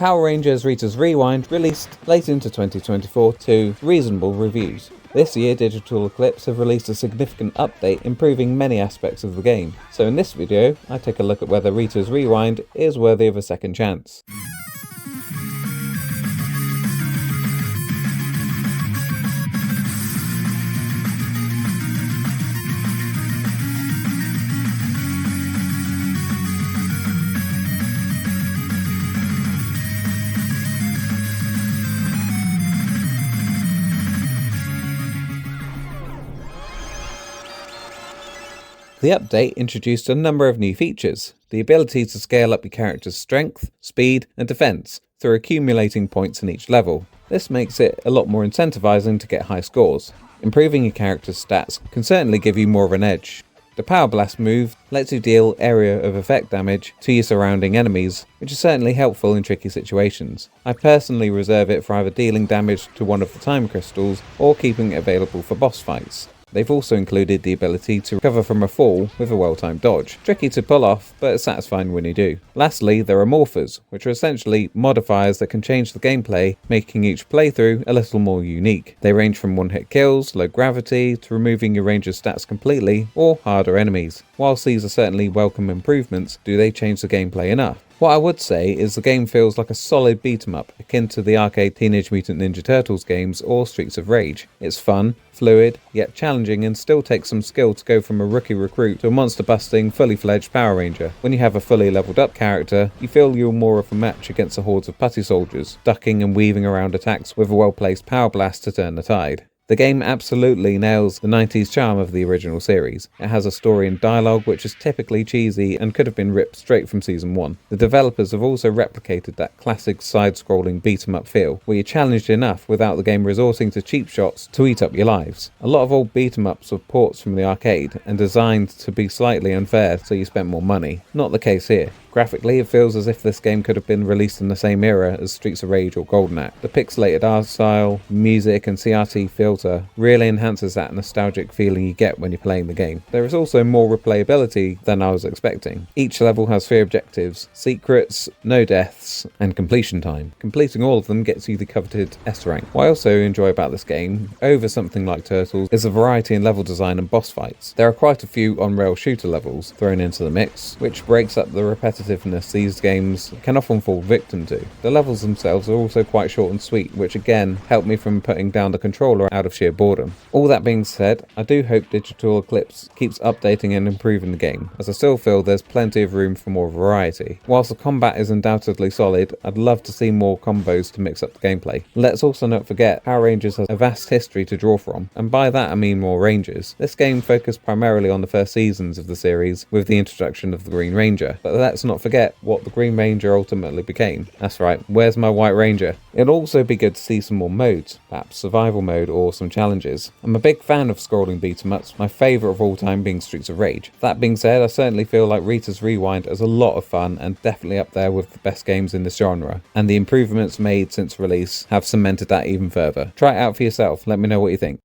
Power Rangers Ritas Rewind released late into 2024 to reasonable reviews. This year, Digital Eclipse have released a significant update improving many aspects of the game. So in this video, I take a look at whether Ritas Rewind is worthy of a second chance. The update introduced a number of new features. The ability to scale up your character's strength, speed, and defense through accumulating points in each level. This makes it a lot more incentivizing to get high scores. Improving your character's stats can certainly give you more of an edge. The Power Blast move lets you deal area of effect damage to your surrounding enemies, which is certainly helpful in tricky situations. I personally reserve it for either dealing damage to one of the time crystals or keeping it available for boss fights. They've also included the ability to recover from a fall with a well-timed dodge. Tricky to pull off, but satisfying when you do. Lastly, there are morphers, which are essentially modifiers that can change the gameplay, making each playthrough a little more unique. They range from one-hit kills, low gravity, to removing your ranger's stats completely, or harder enemies. Whilst these are certainly welcome improvements, do they change the gameplay enough? What I would say is the game feels like a solid beat-em-up, akin to the arcade Teenage Mutant Ninja Turtles games or Streets of Rage. It's fun, fluid, yet challenging, and still takes some skill to go from a rookie recruit to a monster-busting, fully-fledged Power Ranger. When you have a fully leveled up character, you feel you're more of a match against the hordes of putty soldiers, ducking and weaving around attacks with a well-placed Power Blast to turn the tide. The game absolutely nails the 90s charm of the original series. It has a story and dialogue which is typically cheesy and could have been ripped straight from Season 1. The developers have also replicated that classic side-scrolling beat-em-up feel, where you're challenged enough without the game resorting to cheap shots to eat up your lives. A lot of old beat-em-ups were ports from the arcade and designed to be slightly unfair so you spent more money. Not the case here. Graphically, it feels as if this game could have been released in the same era as Streets of Rage or Golden Axe. The pixelated art style, music and CRT filter really enhances that nostalgic feeling you get when you're playing the game. There is also more replayability than I was expecting. Each level has 3 objectives: secrets, no deaths, and completion time. Completing all of them gets you the coveted S rank. What I also enjoy about this game, over something like Turtles, is the variety in level design and boss fights. There are quite a few on-rail shooter levels thrown into the mix, which breaks up the repetitiveness these games can often fall victim to. The levels themselves are also quite short and sweet, which again helped me from putting down the controller out of sheer boredom. All that being said, I do hope Digital Eclipse keeps updating and improving the game, as I still feel there's plenty of room for more variety. Whilst the combat is undoubtedly solid, I'd love to see more combos to mix up the gameplay. Let's also not forget, Power Rangers has a vast history to draw from, and by that I mean more Rangers. This game focused primarily on the first seasons of the series, with the introduction of the Green Ranger, but let's not forget what the Green Ranger ultimately became. That's right, where's my White Ranger? It'll also be good to see some more modes, perhaps survival mode or some challenges. I'm a big fan of scrolling beat-em-ups, my favourite of all time being Streets of Rage. That being said, I certainly feel like Ritas Rewind is a lot of fun and definitely up there with the best games in this genre, and the improvements made since release have cemented that even further. Try it out for yourself, let me know what you think.